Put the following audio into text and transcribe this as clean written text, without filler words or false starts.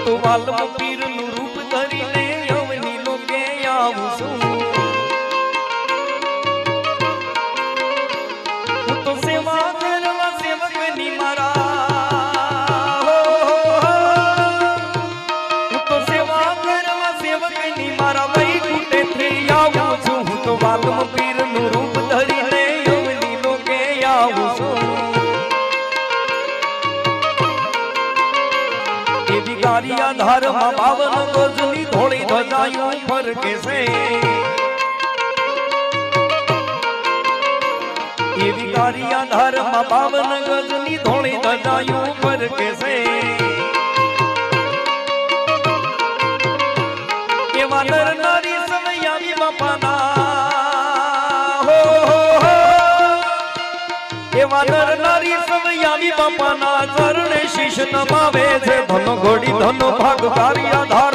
તો વાલમ પીરનું રૂપ ધરીને અવની લોકે આવું છું હું તો સેવા કરવા સેવકની મારા હું તો સેવા કરવા સેવકની મારા વૈકુંઠેથી આવું છું હું તો વાલમ પીરનું રૂપ ધરીને અવની લોકે આવું છું વિકારી આધારમાં 52 ગજની ધોળી ધજાયું ફરકે છે એ વિકારી આધારમાં 52 ગજની ધોળી ધજાયું ફરકે છે એવા નર નારી સમયાવી બાપાના હો એવા નર નારી સમયાવી બાપાના ચરણે શીશ નમાવે છે ધન ઘોડી ધન ભાગ કાર્ય આધાર